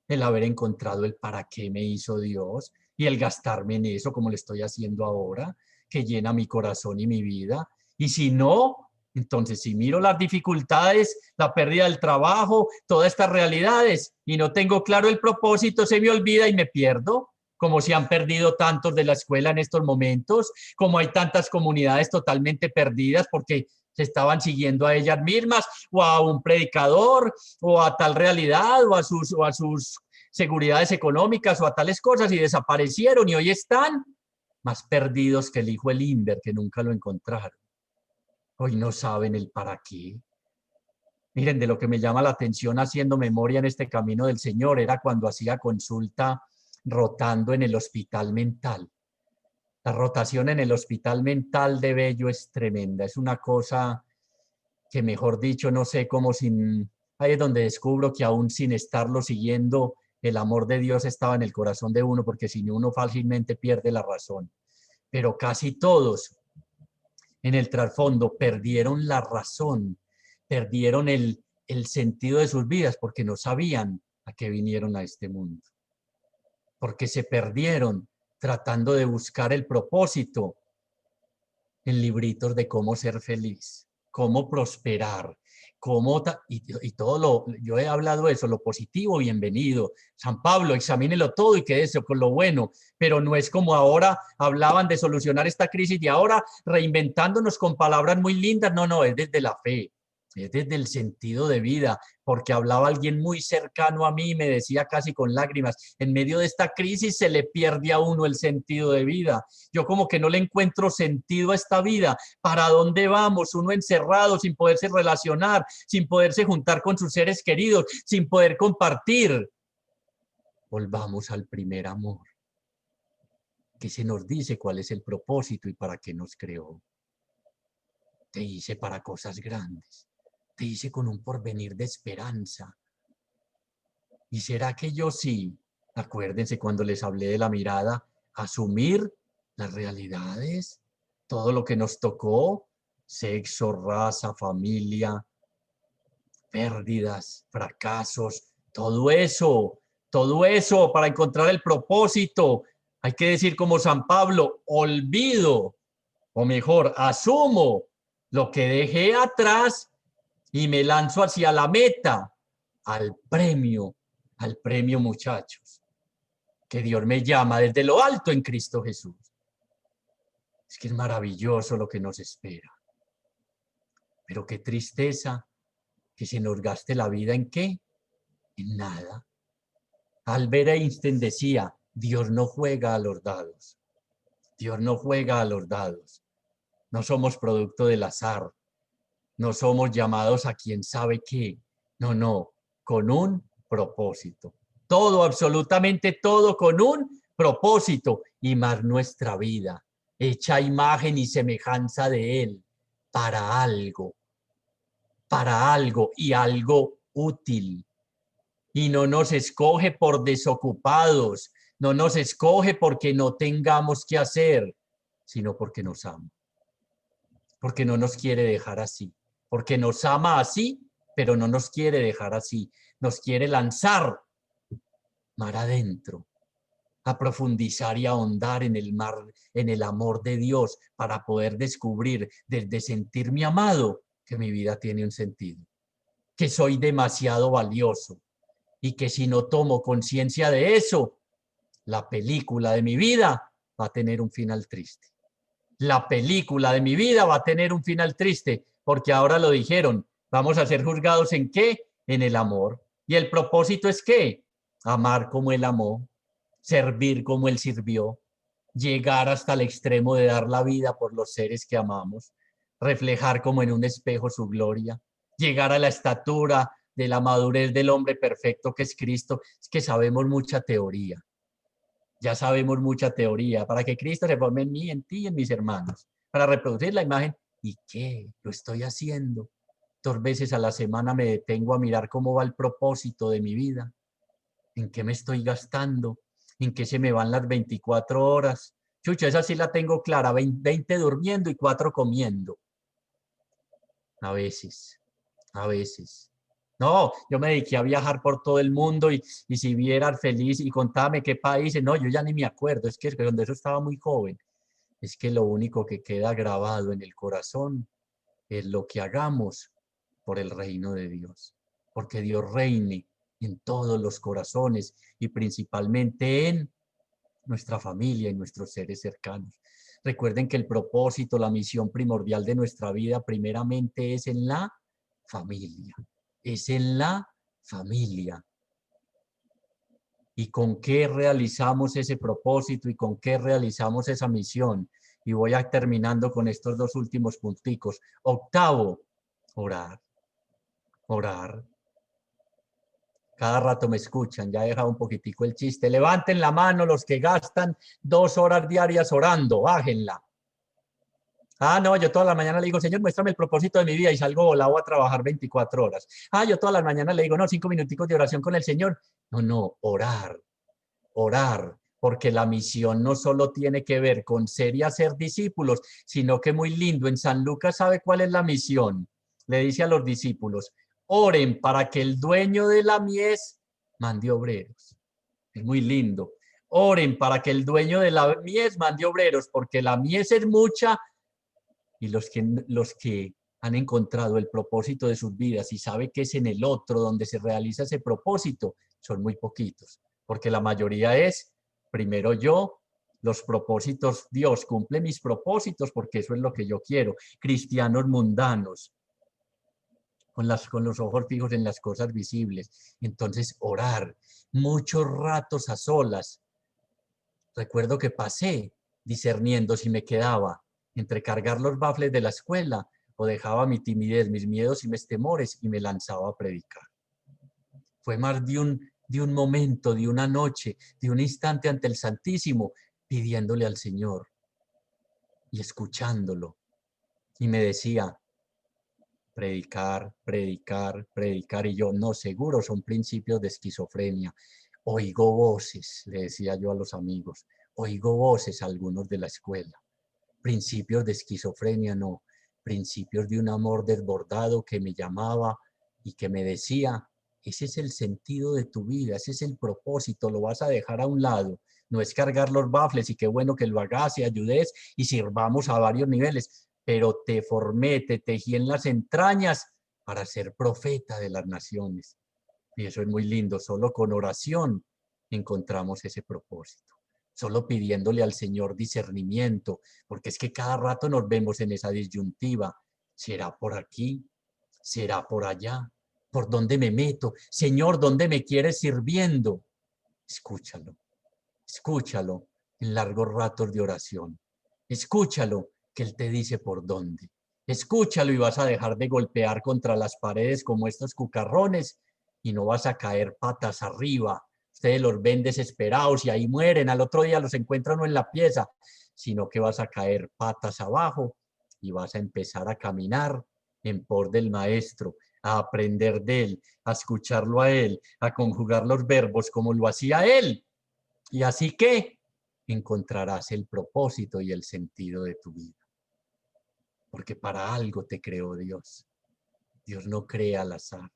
el haber encontrado el para qué me hizo Dios y el gastarme en eso como lo estoy haciendo ahora, que llena mi corazón y mi vida. Y si no, entonces si miro las dificultades, la pérdida del trabajo, todas estas realidades y no tengo claro el propósito, se me olvida y me pierdo, como se han perdido tantos de la escuela en estos momentos, como hay tantas comunidades totalmente perdidas porque se estaban siguiendo a ellas mismas o a un predicador o a tal realidad o a sus seguridades económicas o a tales cosas y desaparecieron y hoy están más perdidos que el hijo del Inver que nunca lo encontraron. Hoy no saben el para qué. Miren, de lo que me llama la atención haciendo memoria en este camino del Señor era cuando hacía consulta rotando en el hospital mental. La rotación en el hospital mental de Bello es tremenda, es una cosa que mejor dicho, no sé cómo sin, ahí es donde descubro que aún sin estarlo siguiendo, el amor de Dios estaba en el corazón de uno, porque si no, uno fácilmente pierde la razón. Pero casi todos en el trasfondo perdieron la razón, perdieron el sentido de sus vidas, porque no sabían a qué vinieron a este mundo, porque se perdieron tratando de buscar el propósito en libritos de cómo ser feliz, cómo prosperar, y todo yo he hablado de eso, lo positivo, bienvenido. San Pablo, examínelo todo y quédese con lo bueno, pero no es como ahora hablaban de solucionar esta crisis y ahora reinventándonos con palabras muy lindas, no, es desde la fe. Es desde el sentido de vida, porque hablaba alguien muy cercano a mí y me decía casi con lágrimas, en medio de esta crisis se le pierde a uno el sentido de vida. Yo como que no le encuentro sentido a esta vida. ¿Para dónde vamos? Uno encerrado, sin poderse relacionar, sin poderse juntar con sus seres queridos, sin poder compartir. Volvamos al primer amor, que se nos dice cuál es el propósito y para qué nos creó. Te hice para cosas grandes. Te hice con un porvenir de esperanza. ¿Y será que yo sí? Acuérdense cuando les hablé de la mirada, asumir las realidades, todo lo que nos tocó, sexo, raza, familia, pérdidas, fracasos, todo eso para encontrar el propósito. Hay que decir como San Pablo, olvido, o mejor, asumo lo que dejé atrás y me lanzo hacia la meta, al premio, muchachos, que Dios me llama desde lo alto en Cristo Jesús. Es que es maravilloso lo que nos espera. Pero qué tristeza que se nos gaste la vida ¿en qué? En nada. Albert Einstein decía, Dios no juega a los dados. Dios no juega a los dados. No somos producto del azar. No somos llamados a quién sabe qué. No, con un propósito. Todo, absolutamente todo con un propósito y más nuestra vida, hecha a imagen y semejanza de Él, para algo y algo útil. Y no nos escoge por desocupados, no nos escoge porque no tengamos que hacer, sino porque nos ama, porque no nos quiere dejar así, porque nos ama así, pero no nos quiere dejar así, nos quiere lanzar mar adentro, a profundizar y a ahondar en el mar, en el amor de Dios, para poder descubrir desde sentirme amado que mi vida tiene un sentido, que soy demasiado valioso y que si no tomo conciencia de eso, la película de mi vida va a tener un final triste. La película de mi vida va a tener un final triste, porque ahora lo dijeron, vamos a ser juzgados ¿en qué? En el amor. ¿Y el propósito es qué? Amar como Él amó, servir como Él sirvió, llegar hasta el extremo de dar la vida por los seres que amamos, reflejar como en un espejo su gloria, llegar a la estatura de la madurez del hombre perfecto que es Cristo. Es que sabemos mucha teoría, ya sabemos mucha teoría, para que Cristo se forme en mí, en ti y en mis hermanos, para reproducir la imagen. ¿Y qué? Lo estoy haciendo. 2 veces a la semana me detengo a mirar cómo va el propósito de mi vida, en qué me estoy gastando, en qué se me van las 24 horas. Chucho, esa sí la tengo clara, 20 durmiendo y 4 comiendo. A veces, a veces. No, yo me dediqué a viajar por todo el mundo y si vieras feliz y contame qué países, no, yo ya ni me acuerdo, es que cuando eso estaba muy joven, es que lo único que queda grabado en el corazón es lo que hagamos por el reino de Dios, porque Dios reine en todos los corazones y principalmente en nuestra familia y nuestros seres cercanos. Recuerden que el propósito, la misión primordial de nuestra vida primeramente es en la familia, es en la familia. ¿Y con qué realizamos ese propósito y con qué realizamos esa misión? Y voy a terminando con estos 2 últimos punticos. Octavo, orar, orar. Cada rato me escuchan, ya he dejado un poquitico el chiste. Levanten la mano los que gastan 2 horas diarias orando, bájenla. Ah, no, yo toda la mañana le digo, Señor, muéstrame el propósito de mi vida y salgo volado a trabajar 24 horas. Ah, yo todas las mañanas le digo, no, 5 minuticos de oración con el Señor. No, orar, orar, porque la misión no solo tiene que ver con ser y hacer discípulos, sino que muy lindo, en San Lucas sabe cuál es la misión. Le dice a los discípulos, oren para que el dueño de la mies mande obreros. Es muy lindo. Oren para que el dueño de la mies mande obreros, porque la mies es mucha y los que han encontrado el propósito de sus vidas y sabe que es en el otro donde se realiza ese propósito, son muy poquitos, porque la mayoría es, primero yo, los propósitos, Dios cumple mis propósitos porque eso es lo que yo quiero, cristianos mundanos, con los ojos fijos en las cosas visibles. Entonces, orar, muchos ratos a solas. Recuerdo que pasé discerniendo si me quedaba entre cargar los bafles de la escuela o dejaba mi timidez, mis miedos y mis temores y me lanzaba a predicar. Fue más de un momento, de una noche, de un instante ante el Santísimo, pidiéndole al Señor y escuchándolo. Y me decía, predicar, predicar, predicar. Y yo, no, seguro son principios de esquizofrenia. Oigo voces, le decía yo a los amigos, oigo voces a algunos de la escuela. Principios de esquizofrenia, no. Principios de un amor desbordado que me llamaba y que me decía, ese es el sentido de tu vida, ese es el propósito, lo vas a dejar a un lado. No es cargar los bafles y qué bueno que lo hagas y ayudes y sirvamos a varios niveles, pero te formé, te tejí en las entrañas para ser profeta de las naciones. Y eso es muy lindo, solo con oración encontramos ese propósito. Solo pidiéndole al Señor discernimiento, porque es que cada rato nos vemos en esa disyuntiva. ¿Será por aquí? ¿Será por allá? ¿Por dónde me meto? Señor, ¿dónde me quieres sirviendo? Escúchalo, escúchalo en largos ratos de oración. Escúchalo, que Él te dice por dónde. Escúchalo y vas a dejar de golpear contra las paredes como estos cucarrones y no vas a caer patas arriba. Ustedes los ven desesperados y ahí mueren. Al otro día los encuentran no en la pieza, sino que vas a caer patas abajo y vas a empezar a caminar en pos del Maestro, a aprender de Él, a escucharlo a Él, a conjugar los verbos como lo hacía Él. Y así que encontrarás el propósito y el sentido de tu vida. Porque para algo te creó Dios. Dios no crea al azar.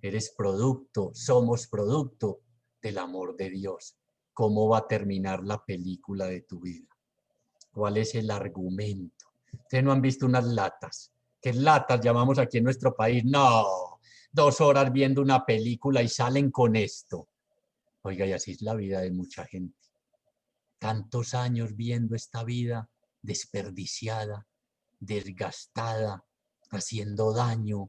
Eres producto, somos producto del amor de Dios. ¿Cómo va a terminar la película de tu vida? ¿Cuál es el argumento? Ustedes no han visto unas latas. ¿Qué latas llamamos aquí en nuestro país? No, 2 horas viendo una película y salen con esto. Oiga, y así es la vida de mucha gente. Tantos años viendo esta vida desperdiciada, desgastada, haciendo daño,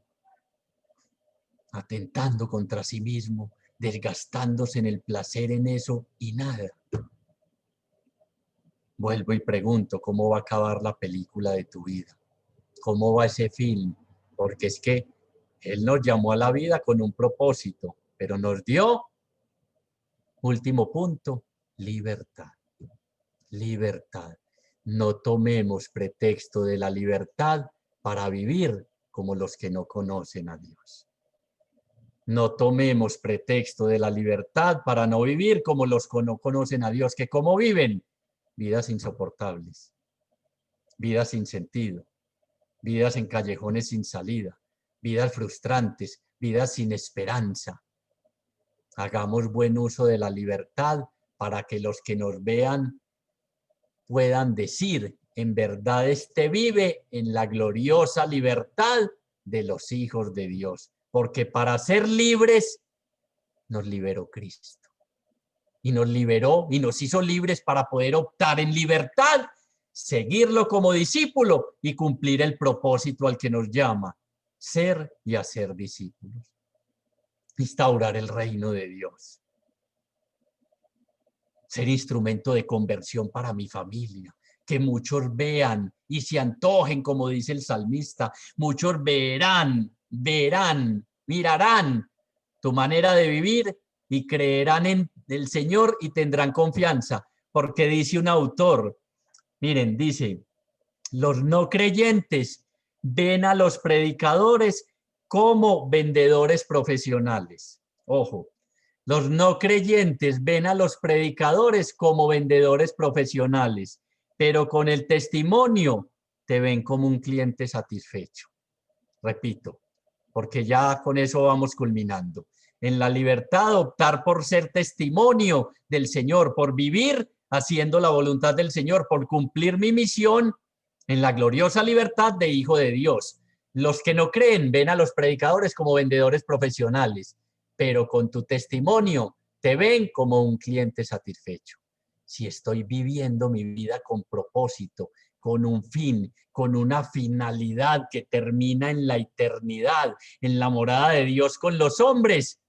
atentando contra sí mismo, desgastándose en el placer en eso y nada. Vuelvo y pregunto, ¿cómo va a acabar la película de tu vida? ¿Cómo va ese film? Porque es que Él nos llamó a la vida con un propósito, pero nos dio, último punto, libertad. Libertad. No tomemos pretexto de la libertad para vivir como los que no conocen a Dios. No tomemos pretexto de la libertad para no vivir como los que no conocen a Dios, que cómo viven vidas insoportables, vidas sin sentido, vidas en callejones sin salida, vidas frustrantes, vidas sin esperanza. Hagamos buen uso de la libertad para que los que nos vean puedan decir, en verdad este vive en la gloriosa libertad de los hijos de Dios, porque para ser libres nos liberó Cristo. Y nos liberó y nos hizo libres para poder optar en libertad, seguirlo como discípulo y cumplir el propósito al que nos llama, ser y hacer discípulos. Instaurar el reino de Dios. Ser instrumento de conversión para mi familia. Que muchos vean y se antojen, como dice el salmista. Muchos verán, mirarán tu manera de vivir y creerán en el Señor y tendrán confianza. Porque dice un autor, miren, dice, los no creyentes ven a los predicadores como vendedores profesionales. Ojo, los no creyentes ven a los predicadores como vendedores profesionales, pero con el testimonio te ven como un cliente satisfecho. Repito, porque ya con eso vamos culminando. En la libertad, optar por ser testimonio del Señor, por vivir haciendo la voluntad del Señor, por cumplir mi misión en la gloriosa libertad de hijo de Dios. Los que no creen ven a los predicadores como vendedores profesionales, pero con tu testimonio te ven como un cliente satisfecho. Si estoy viviendo mi vida con propósito, con un fin, con una finalidad que termina en la eternidad, en la morada de Dios con los hombres,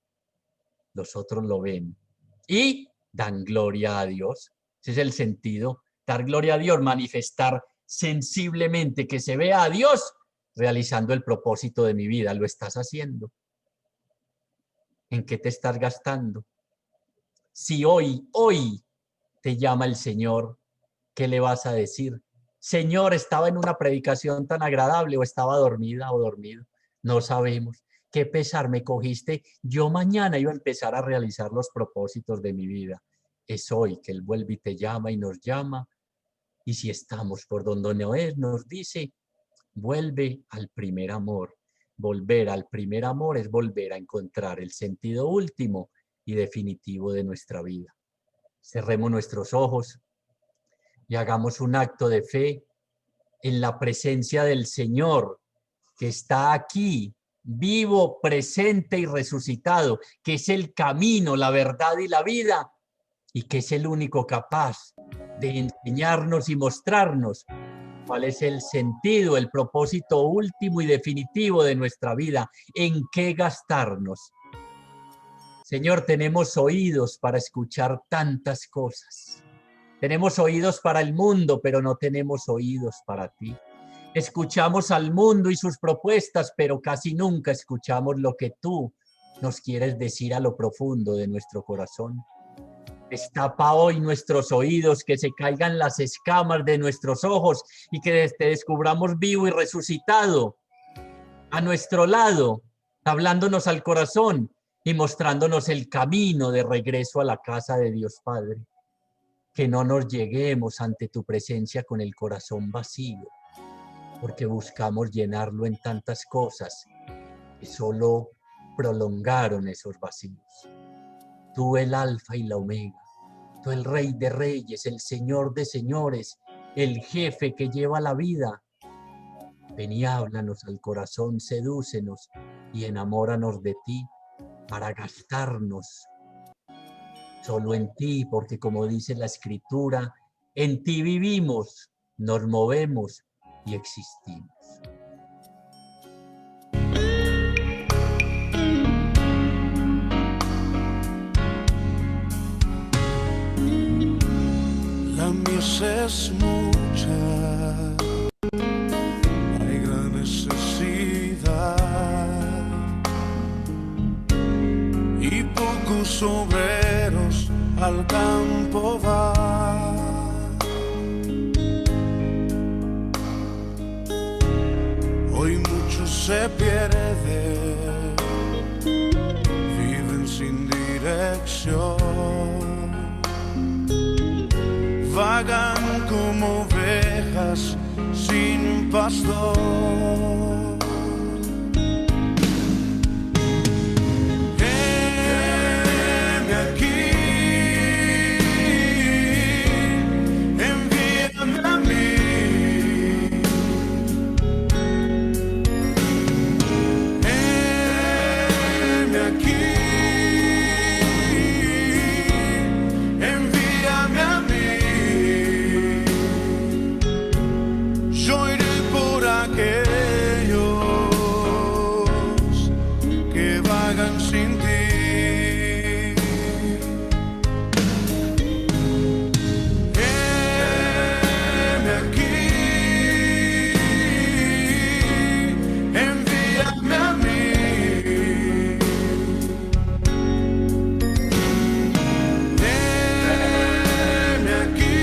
los otros lo ven y dan gloria a Dios. Ese es el sentido, dar gloria a Dios, manifestar sensiblemente que se vea a Dios realizando el propósito de mi vida. ¿Lo estás haciendo? ¿En qué te estás gastando? Si hoy te llama el Señor, ¿qué le vas a decir? Señor, estaba en una predicación tan agradable o estaba dormida o dormido. No sabemos. qué pesar me cogiste. Yo mañana iba a empezar a realizar los propósitos de mi vida. Es hoy que Él vuelve y te llama y nos llama. Y si estamos por donde no es, nos dice, vuelve al primer amor. Volver al primer amor es volver a encontrar el sentido último y definitivo de nuestra vida. Cerremos nuestros ojos y hagamos un acto de fe en la presencia del Señor, que está aquí, vivo, presente y resucitado, que es el camino, la verdad y la vida, y que es el único capaz de enseñarnos y mostrarnos cuál es el sentido, el propósito último y definitivo de nuestra vida, en qué gastarnos. Señor, tenemos oídos para escuchar tantas cosas. Tenemos oídos para el mundo, pero no tenemos oídos para ti. Escuchamos al mundo y sus propuestas, pero casi nunca escuchamos lo que tú nos quieres decir a lo profundo de nuestro corazón. Destapa hoy nuestros oídos, que se caigan las escamas de nuestros ojos y que te descubramos vivo y resucitado a nuestro lado, hablándonos al corazón y mostrándonos el camino de regreso a la casa de Dios Padre. Que no nos lleguemos ante tu presencia con el corazón vacío, porque buscamos llenarlo en tantas cosas que solo prolongaron esos vacíos. Tú, el Alfa y la Omega, tú, el Rey de Reyes, el Señor de Señores, el Jefe que lleva la vida. Ven y háblanos al corazón, sedúcenos y enamóranos de ti para gastarnos solo en ti, porque como dice la Escritura, en ti vivimos, nos movemos y existimos. La mies es mucha, hay gran necesidad y pocos obreros al campo van. Hoy muchos se pierden, viven sin dirección, vagan como ovejas sin pastor. Heme aquí, envíame a mí. Heme aquí, envíame a mí. Yo iré por aquellos que vagan sin ti. Heme aquí, envíame a mí. Heme aquí,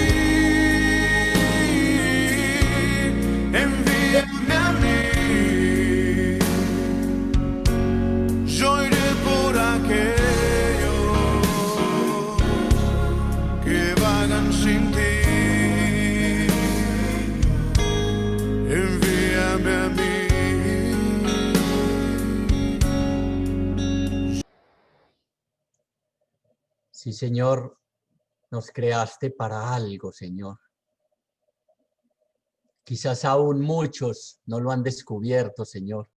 envíame a mí. Yo iré por aquellos que vagan sin ti. Envíame a mí. Sí, Señor, nos creaste para algo, Señor. Quizás aún muchos no lo han descubierto, Señor.